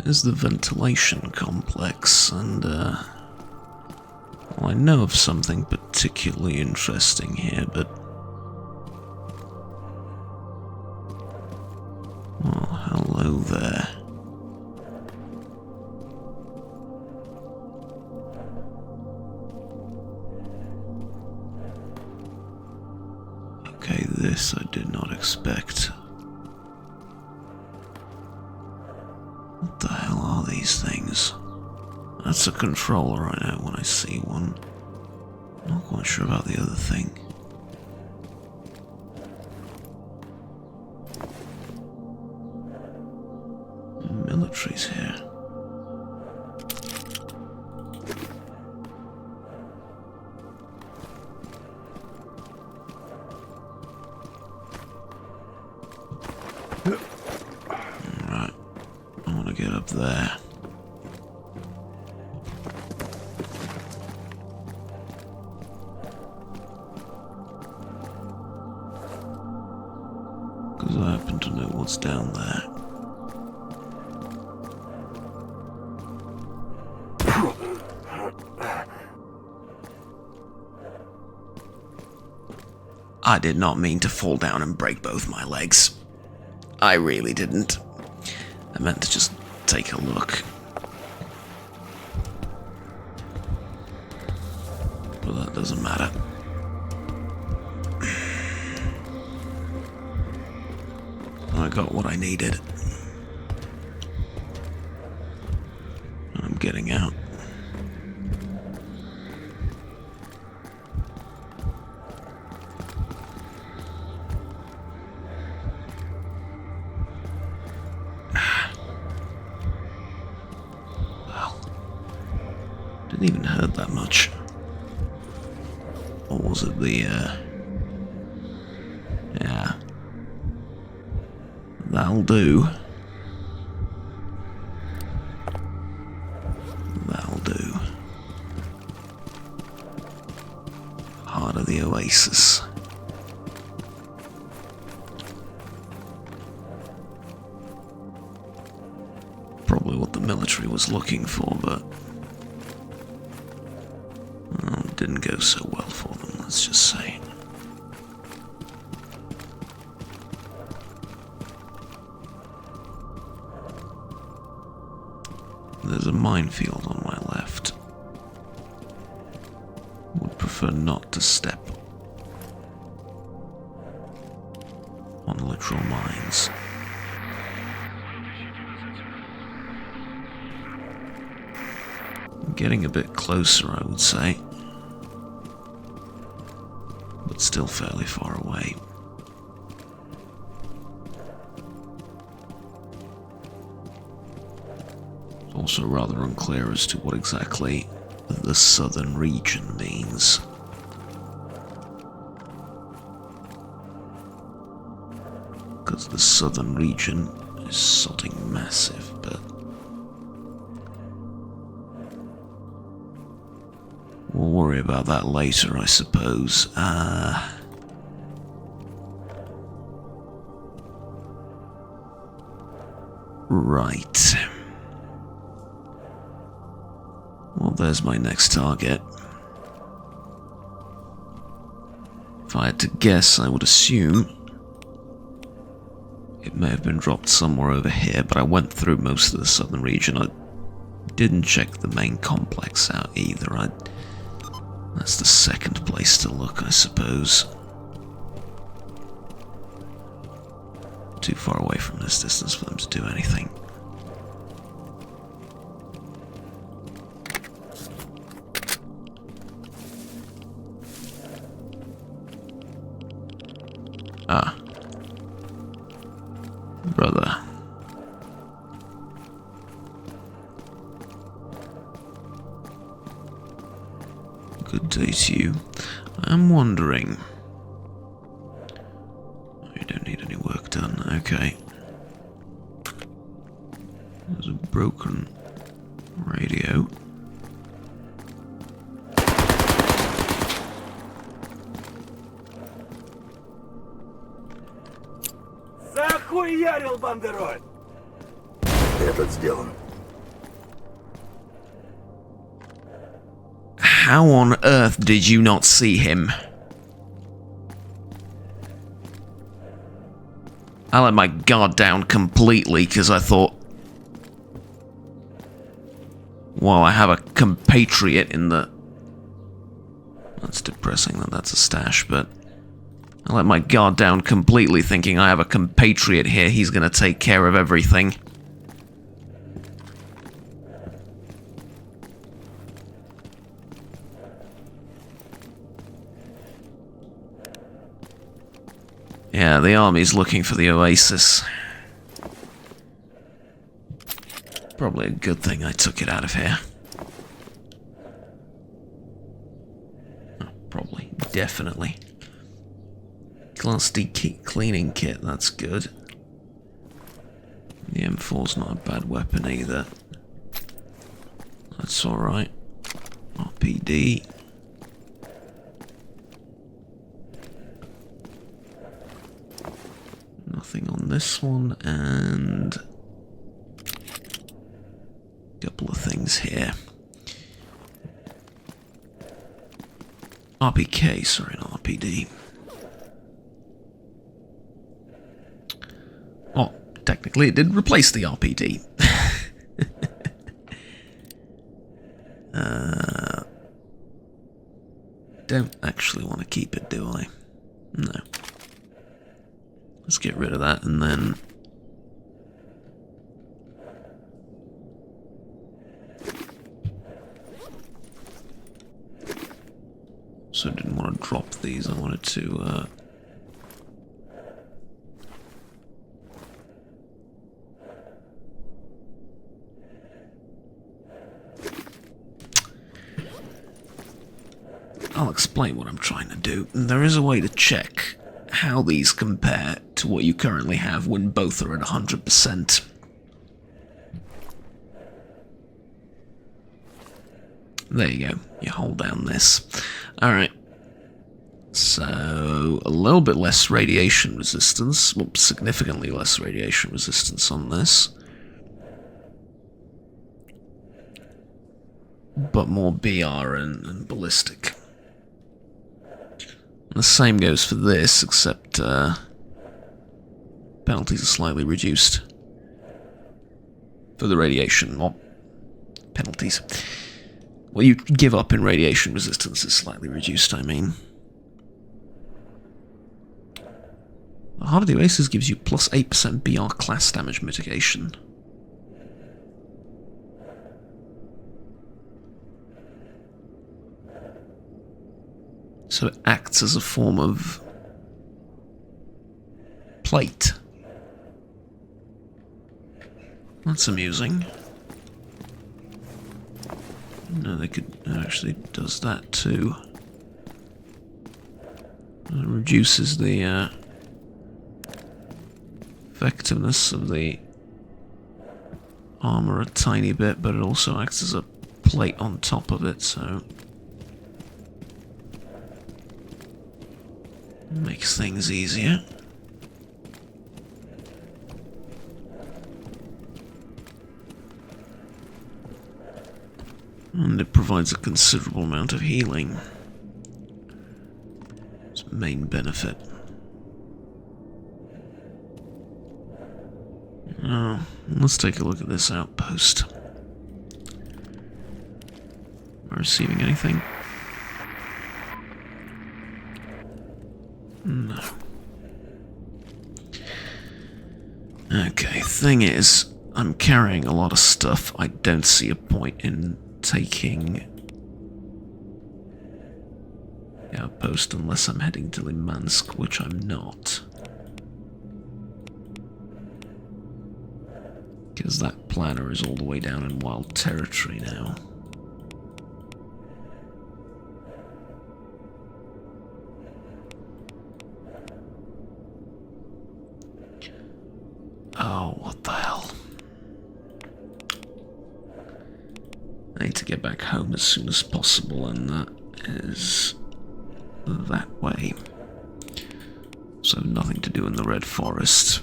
is the ventilation complex, and well, I know of something particularly interesting here, but... Oh, hello there. Okay, this I did not expect. What the hell are these things? That's a controller, I know when I see one. Not quite sure about the other thing. Military's here. Alright, I want to get up there. Because I happen to know what's down there. I did not mean to fall down and break both my legs. I really didn't. I meant to just take a look. But that doesn't matter. I got what I needed. I'm getting out. Didn't even hurt that much. Or was it the, yeah. That'll do. That'll do. Heart of the Oasis. Probably what the military was looking for, but... well, it didn't go so well for them, let's just say. There's a minefield on my left. Would prefer not to step on literal mines. Getting a bit closer, I would say. But still fairly far away. It's also rather unclear as to what exactly the southern region means. Because the southern region is sodding massive, but... we'll worry about that later, I suppose. Right. Well, there's my next target. If I had to guess, I would assume it may have been dropped somewhere over here, but I went through most of the southern region. I didn't check the main complex out either. That's the second place to look, I suppose. Too far away from this distance for them to do anything. Ah. Brother. Good day to you. I'm wondering... you don't need any work done, okay. There's a broken radio. Захуярил бандероль! Этот сделан. How on earth did you not see him? I let my guard down completely because I thought, well, I have a compatriot in the... That's depressing that that's a stash, but I let my guard down completely thinking I have a compatriot here, he's gonna take care of everything. Yeah, the army's looking for the oasis. Probably a good thing I took it out of here. Oh, probably. Definitely. Class D cleaning kit, that's good. The M4's not a bad weapon either. That's alright. RPD. Nothing on this one, and a couple of things here. RPK, sorry, not RPD. Oh, technically it did replace the RPD. Don't actually want to keep it, do I? No. Let's get rid of that and then... So I didn't want to drop these, I wanted to... I'll explain what I'm trying to do. There is a way to check how these compare to what you currently have when both are at 100%. There you go. You hold down this. Alright. So, a little bit less radiation resistance. Well, significantly less radiation resistance on this. But more BR and ballistic. The same goes for this, except penalties are slightly reduced for the radiation. Well, penalties. What you give up in radiation resistance is slightly reduced, I mean. The Heart of the Oasis gives you plus 8% BR class damage mitigation. So it acts as a form of plate. That's amusing. No, they could... It actually does that too. It reduces the effectiveness of the armor a tiny bit, but it also acts as a plate on top of it, so... Makes things easier. And it provides a considerable amount of healing. It's a main benefit. Oh, let's take a look at this outpost. Am I receiving anything? No. Okay, thing is, I'm carrying a lot of stuff. I don't see a point in taking the outpost unless I'm heading to Limansk, which I'm not. Because that planner is all the way down in wild territory now. Oh, what the hell. I need to get back home as soon as possible, and that is that way. So nothing to do in the Red Forest.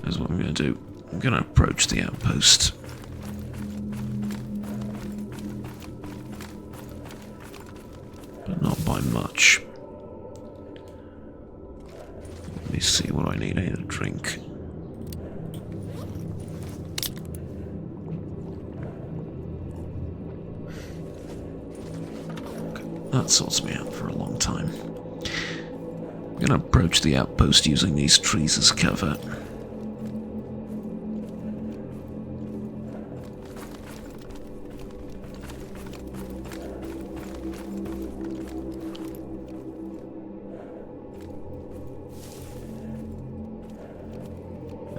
Here's what I'm going to do. I'm gonna approach the outpost. But not by much. Let me see what I need. I need a drink. Okay, that sorts me out for a long time. I'm gonna approach the outpost using these trees as cover.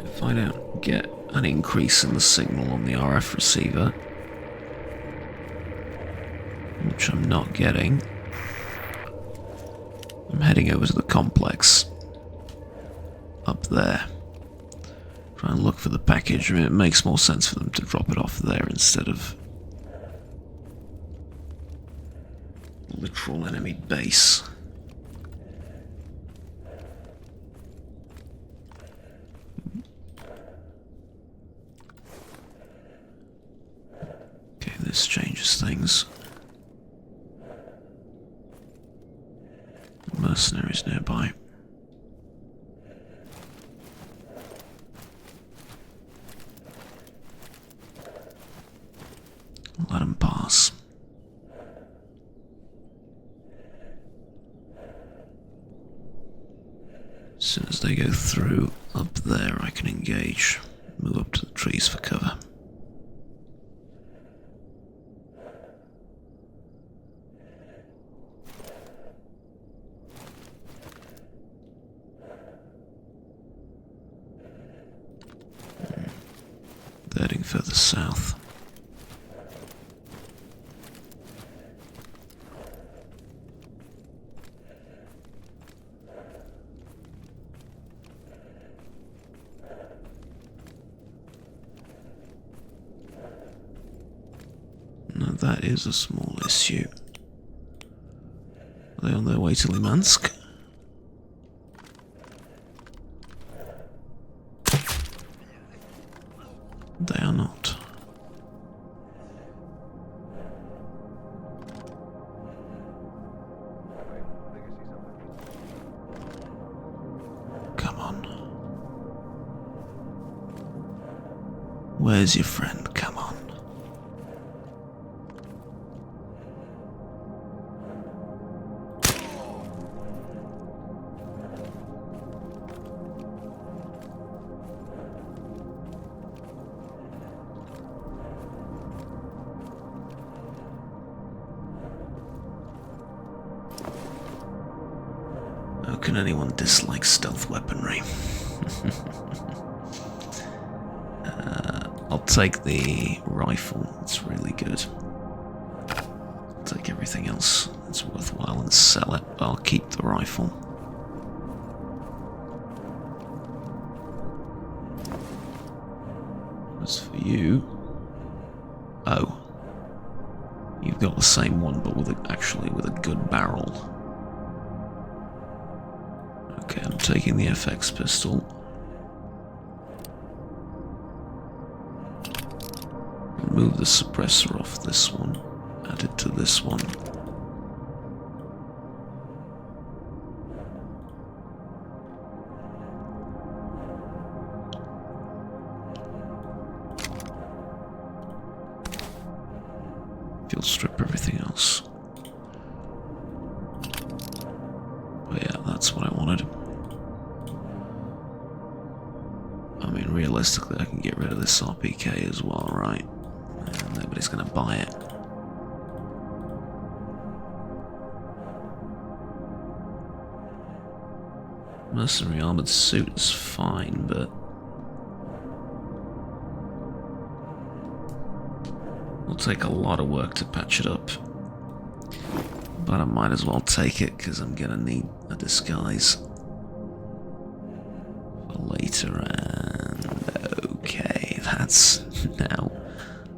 If I don't get an increase in the signal on the RF receiver, which I'm not getting, I'm heading over to the complex up there. Try and look for the package. I mean, it makes more sense for them to drop it off there instead of literal enemy base. Okay, this changes things. Mercenaries nearby. Let them pass. As soon as they go through up there, I can engage. Move up to the trees for cover. They're heading further south. Now that is a small issue. Are they on their way to Limansk? They are not. Come on. Where's your friend? Come on. How can anyone dislike stealth weaponry? I'll take the rifle, it's really good. I'll take everything else that's worthwhile and sell it, but I'll keep the rifle. As for you... Oh. You've got the same one, but with actually with a good barrel. Okay, I'm taking the FX pistol. Remove the suppressor off this one. Add it to this one. Fuel strip everything else. But yeah, that's what I wanted. I mean, realistically, I can get rid of this RPK as well, right? And nobody's gonna buy it. Mercenary armored suit is fine, but it'll take a lot of work to patch it up. But I might as well take it, because I'm gonna need a disguise for later, and okay, that's now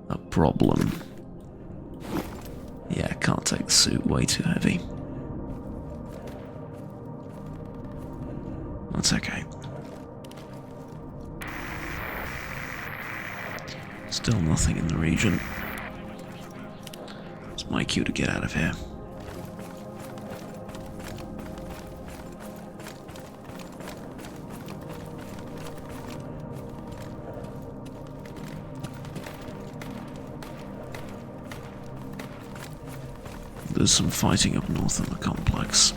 a problem. Yeah, I can't take the suit, way too heavy. That's okay. Still nothing in the region. It's my cue to get out of here. There's some fighting up north in the complex.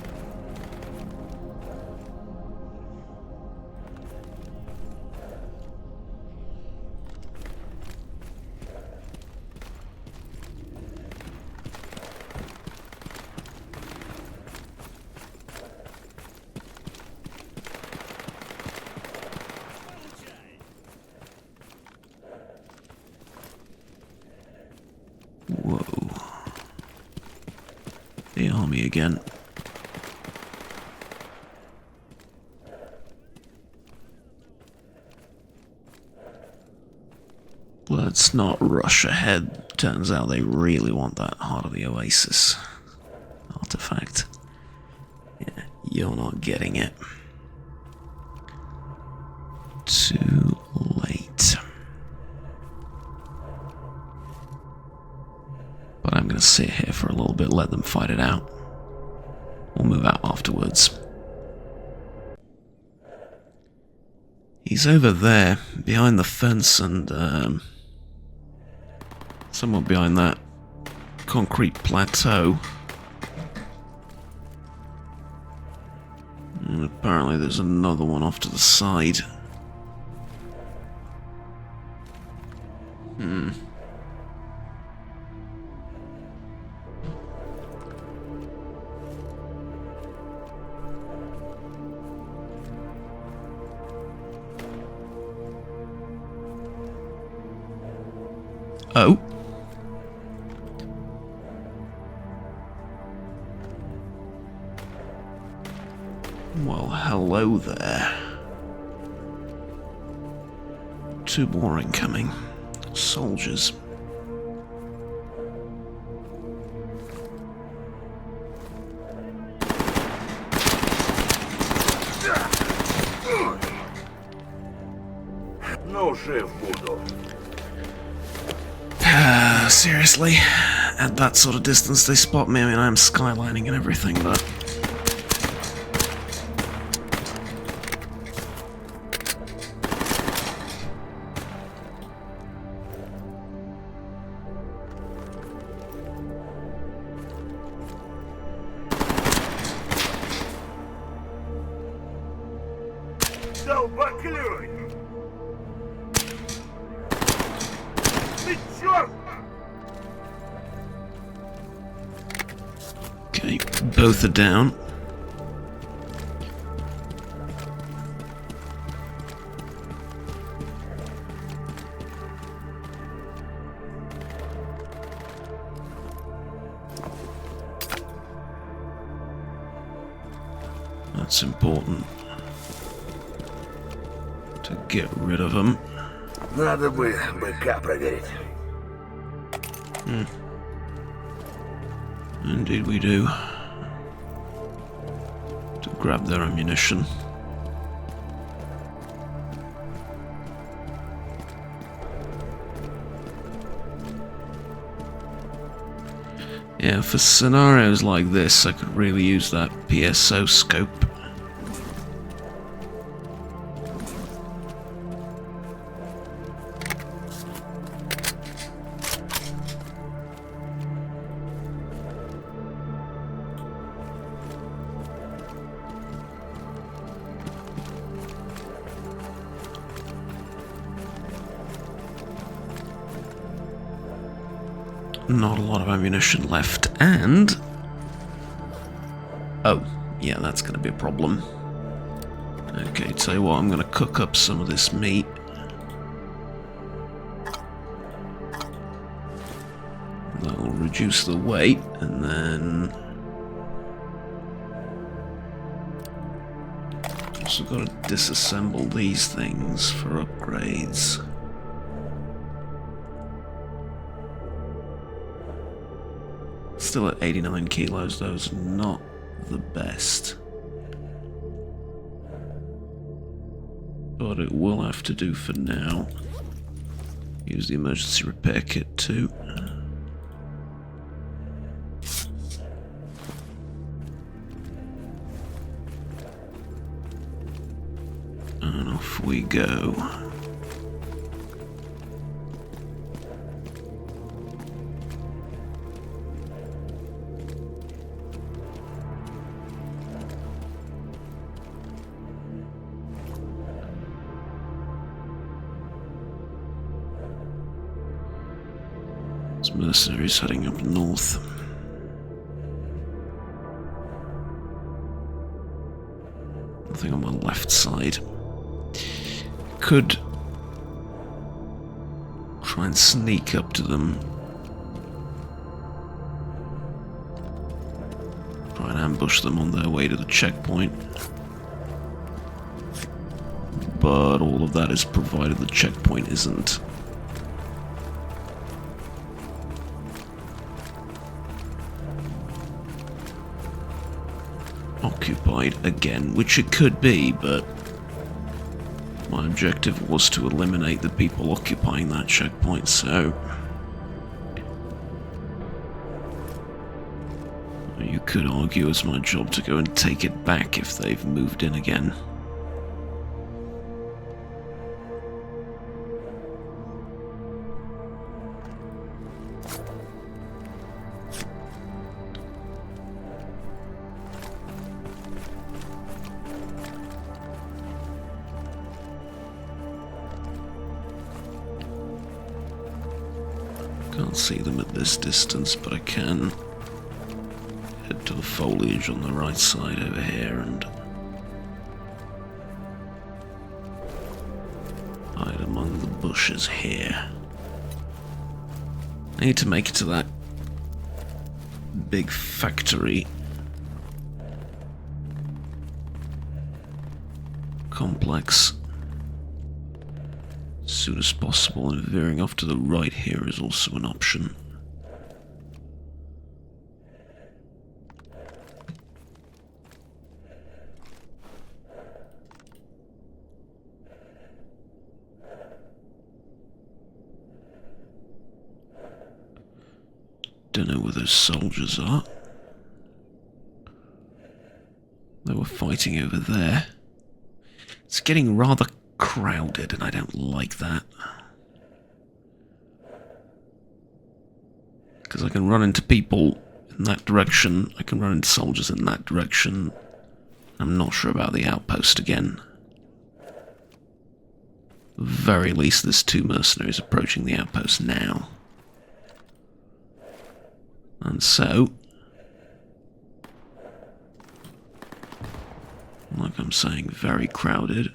Whoa. The army again. Let's not rush ahead. Turns out they really want that Heart of the Oasis artifact. Yeah, you're not getting it. Too late. But I'm gonna sit here for a little bit, let them fight it out. We'll move out afterwards. He's over there, behind the fence and, somewhat behind that concrete plateau. And apparently there's another one off to the side. Oh. Well, hello there. Two more incoming. Soldiers. No, жив буду. Seriously? At that sort of distance they spot me. I mean, I'm skylining and everything, but... Долбоклюй! Ты чёрт! Okay, both are down. That's important. To get rid of them. Надо бы быка проверить. Indeed we do. To grab their ammunition. Yeah, for scenarios like this, I could really use that PSO scope. Not a lot of ammunition left, and... Oh, yeah, that's going to be a problem. Okay, tell you what, I'm going to cook up some of this meat. That'll reduce the weight, and then... Also got to disassemble these things for upgrades. Still at 89 kilos, those not the best. But it will have to do for now. Use the emergency repair kit too. And off we go. There's mercenaries heading up north. Nothing on my left side. Could try and sneak up to them. Try and ambush them on their way to the checkpoint. But all of that is provided the checkpoint isn't occupied again, which it could be, but my objective was to eliminate the people occupying that checkpoint, so you could argue it's my job to go and take it back if they've moved in again. Can't see them at this distance, but I can head to the foliage on the right side over here and hide among the bushes here. I need to make it to that big factory complex as soon as possible, and veering off to the right here is also an option. Don't know where those soldiers are. They were fighting over there. It's getting rather crowded, and I don't like that. Because I can run into people in that direction, I can run into soldiers in that direction. I'm not sure about the outpost again. At the very least, there's 2 mercenaries approaching the outpost now. And so, like I'm saying, very crowded.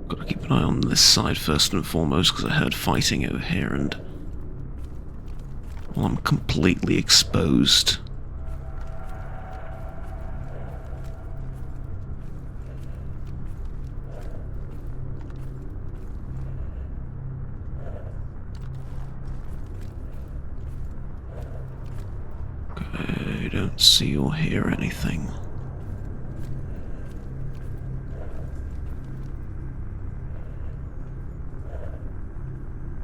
Gotta keep an eye on this side first and foremost, because I heard fighting over here, and well, I'm completely exposed. Okay, don't see or hear anything.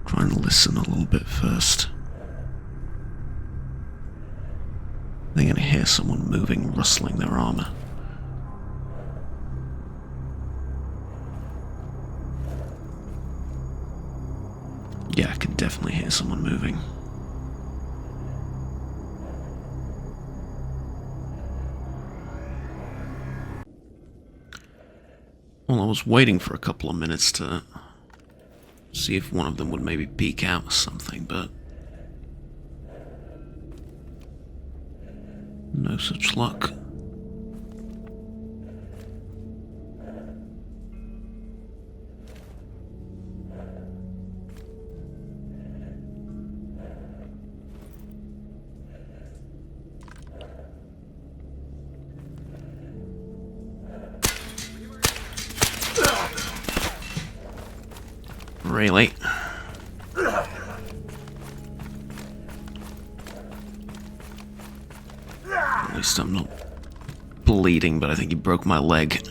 Try and listen a little bit first. They're gonna hear someone moving, rustling their armor. Yeah, I can definitely hear someone moving. Well, I was waiting for a couple of minutes to see if one of them would maybe peek out or something, but no such luck. Really? At least I'm not bleeding, but I think he broke my leg.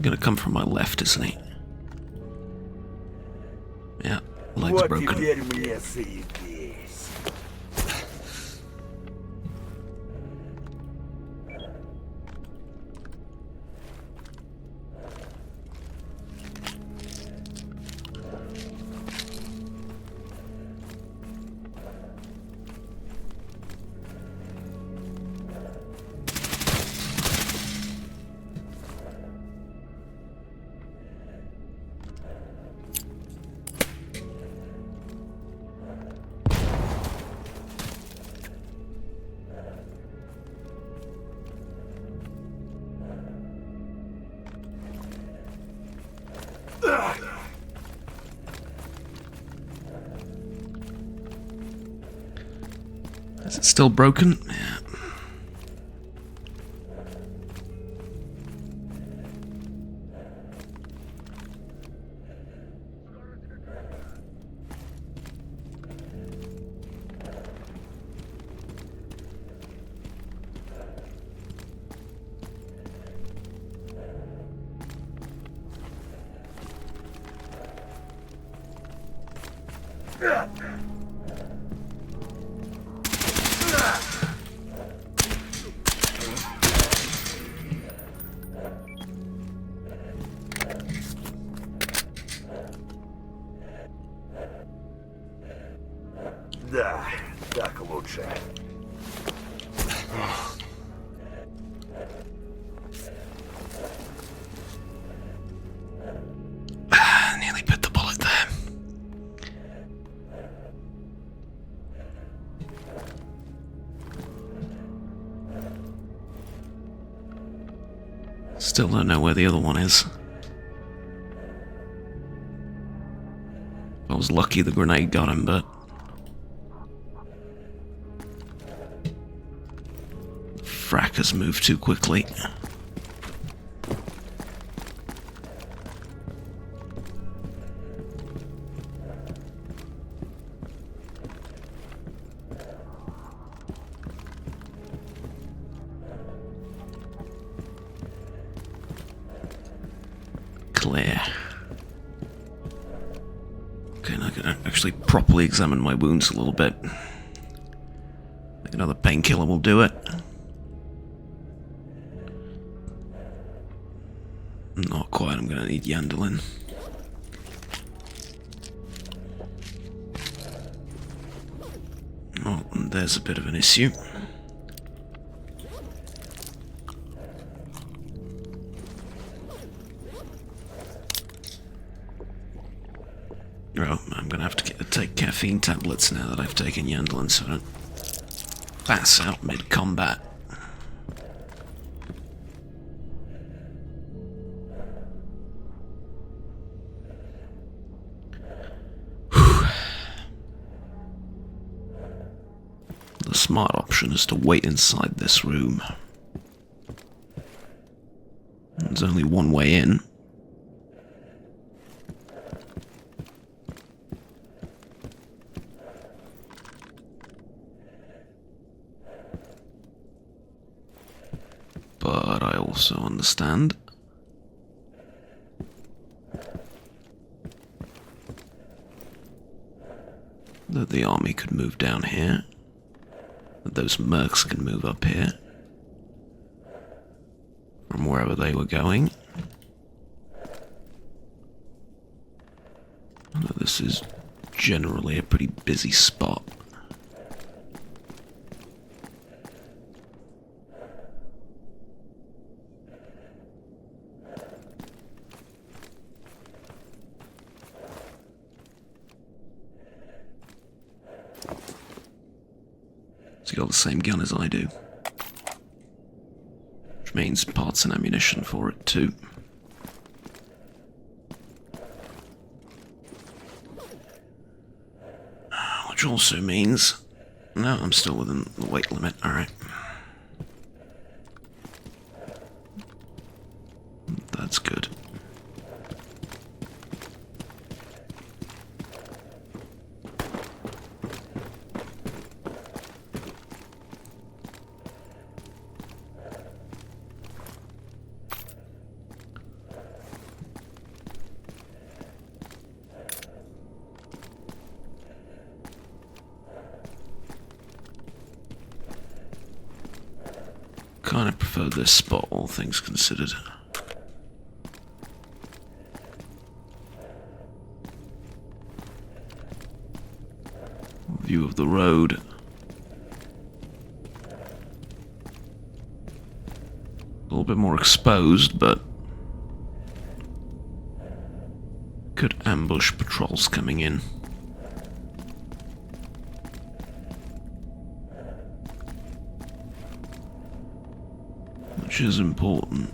Gonna come from my left, isn't he? Yeah, leg's Вот broken. теперь мне заебись. Is it still broken? Yeah. Да, так лучше. Nearly bit the bullet there. Still don't know where the other one is. I was lucky the grenade got him, but frack has moved too quickly. Clear. Okay, now I can actually properly examine my wounds a little bit. I think another painkiller will do it. Not quite, I'm gonna need Yandolin. Oh, and there's a bit of an issue. Oh, I'm gonna have to take caffeine tablets now that I've taken Yandolin so I don't pass out mid-combat. The smart option is to wait inside this room. There's only one way in. But I also understand that the army could move down here, that those mercs can move up here from wherever they were going. This is generally a pretty busy spot. He's got the same gun as I do. Which means parts and ammunition for it too. Which also means... No, I'm still within the weight limit, alright. That's good. Kind of prefer this spot, all things considered. View of the road. A little bit more exposed, but could ambush patrols coming in. Which is important.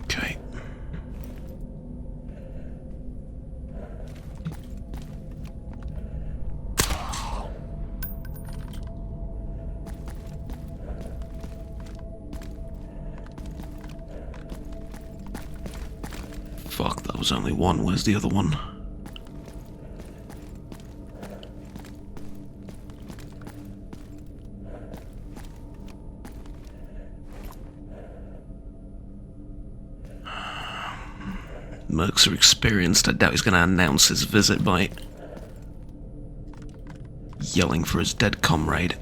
Okay. Fuck, that was only one. Where's the other one? Mercs are experienced. I doubt he's going to announce his visit by yelling for his dead comrade.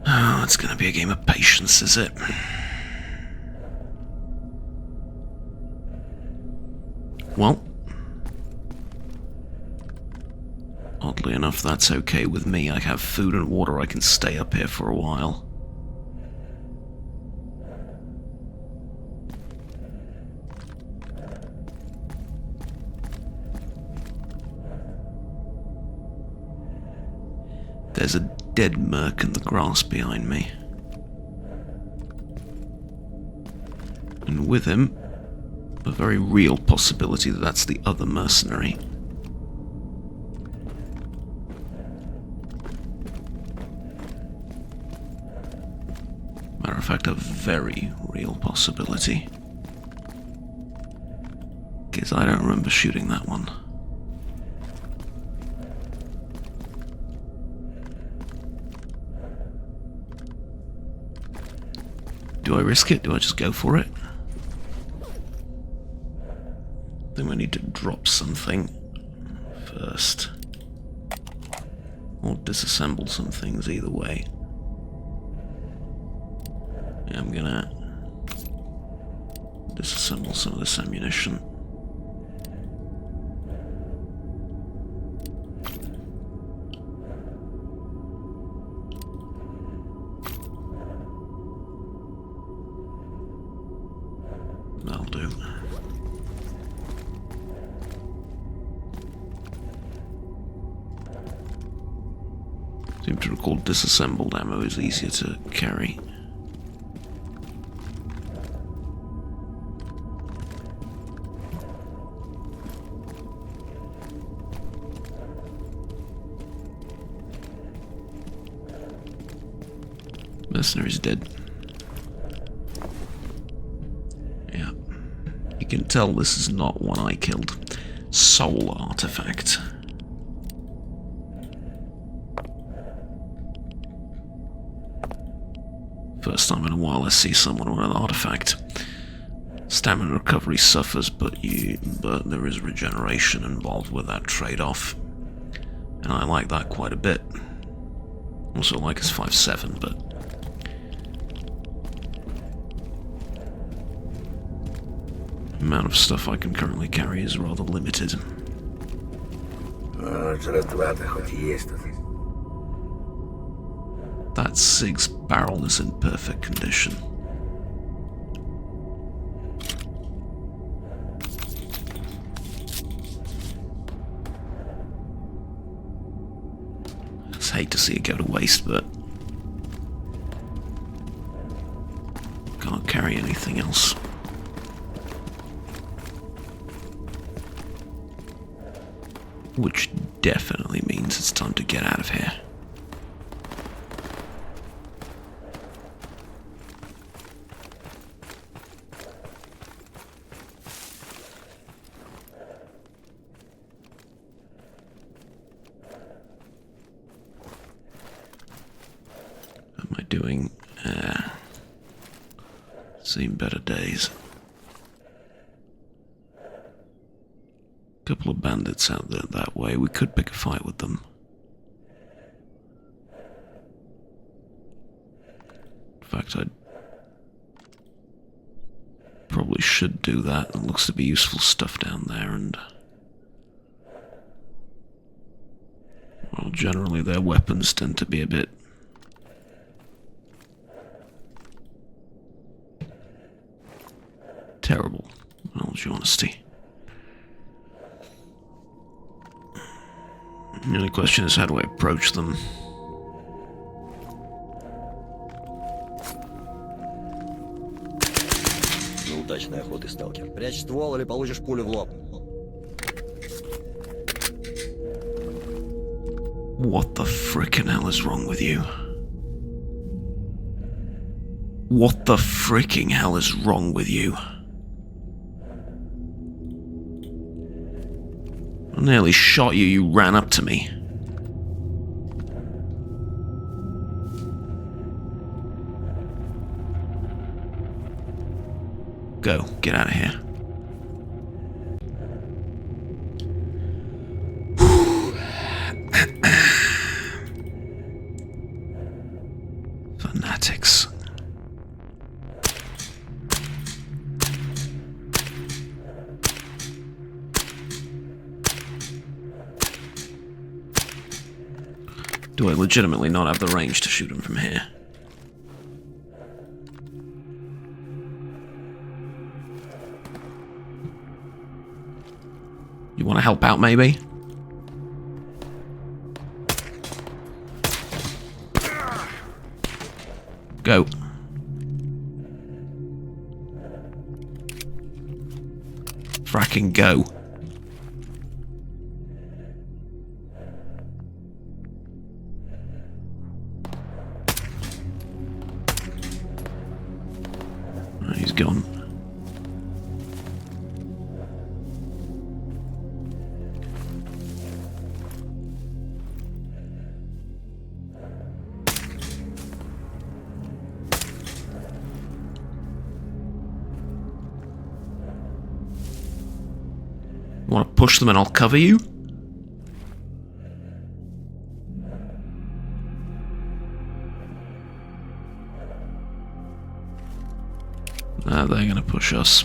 Oh, it's going to be a game of patience, is it? Well, oddly enough, that's okay with me. I have food and water. I can stay up here for a while. There's a dead merc in the grass behind me. And with him, a very real possibility that that's the other mercenary. Matter of fact, a very real possibility. Because I don't remember shooting that one. Do I risk it? Do I just go for it? Then we need to drop something first. Or disassemble some things, either way. Yeah, I'm gonna disassemble some of this ammunition. That'll do. Seem to recall disassembled ammo is easier to carry. Mercenary's dead. Yeah. You can tell this is not one I killed. Soul artifact. First time in a while I see someone with an artifact. Stamina recovery suffers, but there is regeneration involved with that trade-off. And I like that quite a bit. Also like his 5/7, but the amount of stuff I can currently carry is rather limited. Жратва-то хоть есть тут. That SIG's barrel is in perfect condition. I hate to see it go to waste, but can't carry anything else. Which definitely means it's time to get out of here. Am I doing? Seen better days. Couple of bandits out there that way. We could pick a fight with them. In fact, I probably should do that. It looks to be useful stuff down there, and well, generally their weapons tend to be a bit terrible, in all due honesty. The only question is, how do I approach them? Неудачной охоты, сталкер. Прячь ствол или получишь пулю в лоб. What the frickin' hell is wrong with you? What the fricking hell is wrong with you? I nearly shot you, you ran up to me. Go, get out of here. Fanatics. Do I legitimately not have the range to shoot him from here? You want to help out, maybe? Go. Fracking go. He's gone. You want to push them and I'll cover you? They're gonna push us.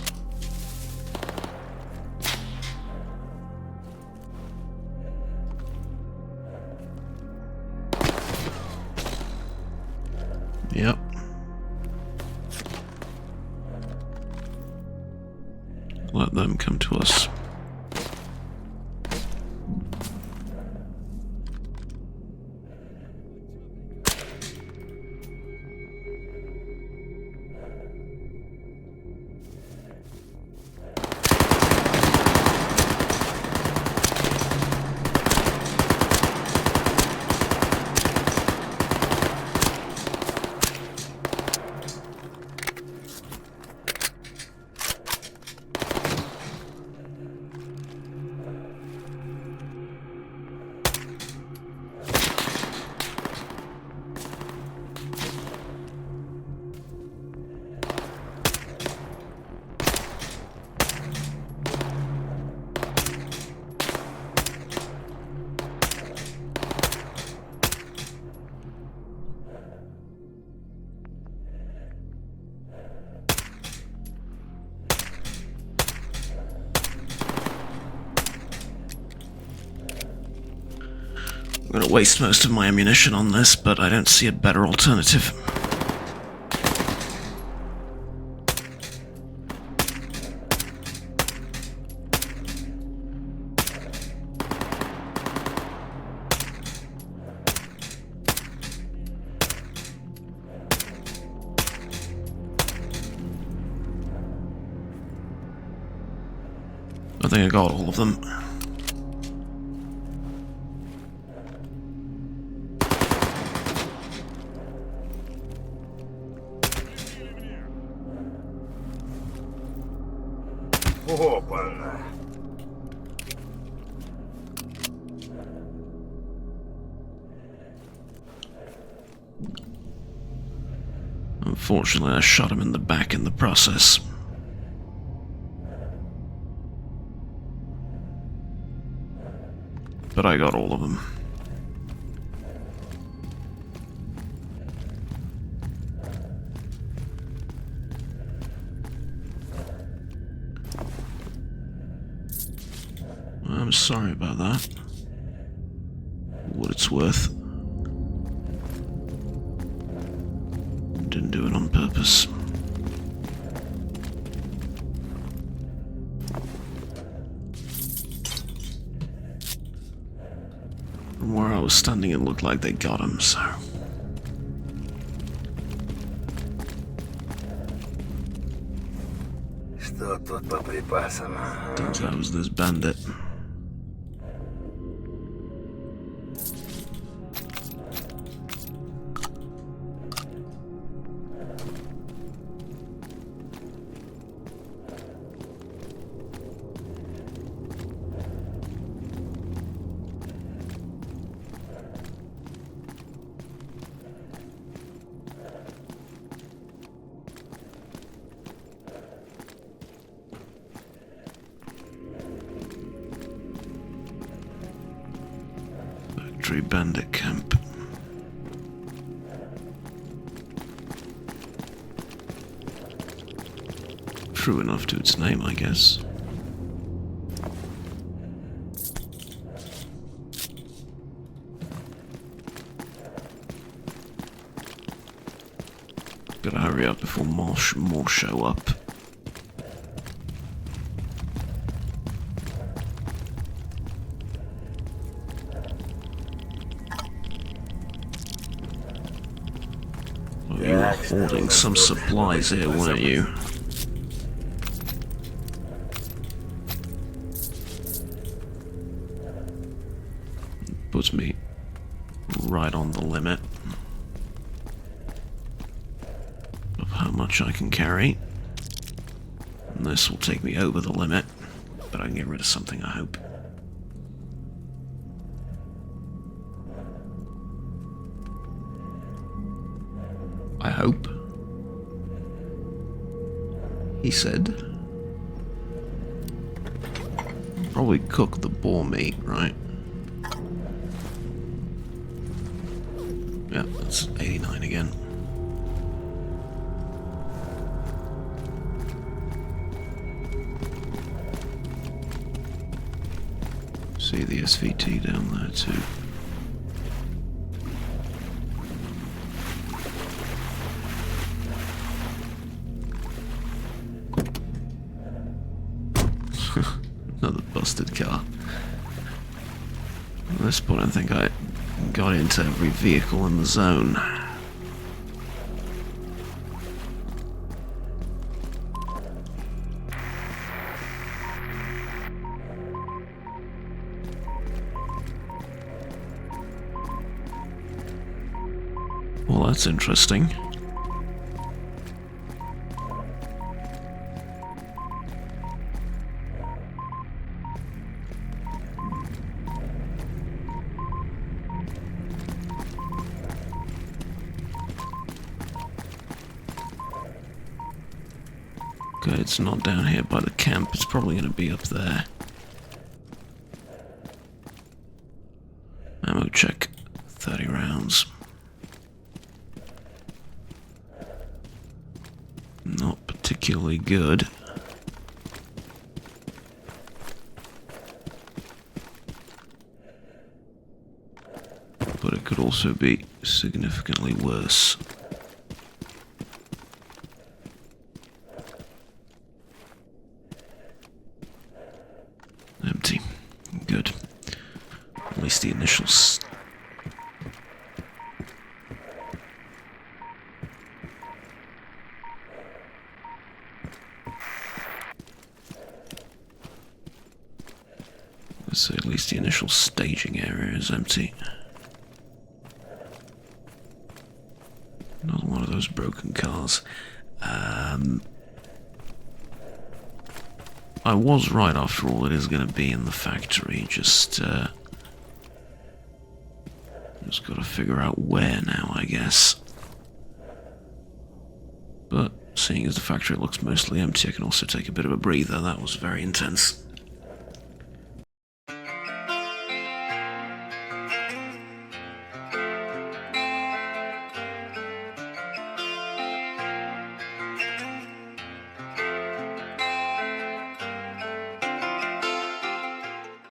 Yep. Let them come to us. I'm gonna waste most of my ammunition on this, but I don't see a better alternative. I think I got all of them. Опа-на! Unfortunately, I shot him in the back in the process. But I got all of them. I'm sorry about that. What it's worth. Didn't do it on purpose. From where I was standing, it looked like they got him, so... Что тут по припасам? Turns out it was this bandit. Bandit camp. True enough to its name, I guess. Gotta hurry up before more show up. You were hoarding some supplies here, weren't you? Puts me right on the limit of how much I can carry. And this will take me over the limit, but I can get rid of something, I hope. I hope. He said. Probably cook the boar meat, right? Yeah, that's 89 again. See the SVT down there too. Another busted car. At this point I think I got into every vehicle in the zone. Well, that's interesting. Okay, it's not down here by the camp, it's probably going to be up there. Ammo check, 30 rounds. Not particularly good. but it could also be significantly worse. Empty. Good. At least the initial let's say at least the initial staging area is empty. Another one of those broken cars. I was right after all, it is going to be in the factory, just gotta figure out where now, I guess. But seeing as the factory looks mostly empty, I can also take a bit of a breather. That was very intense.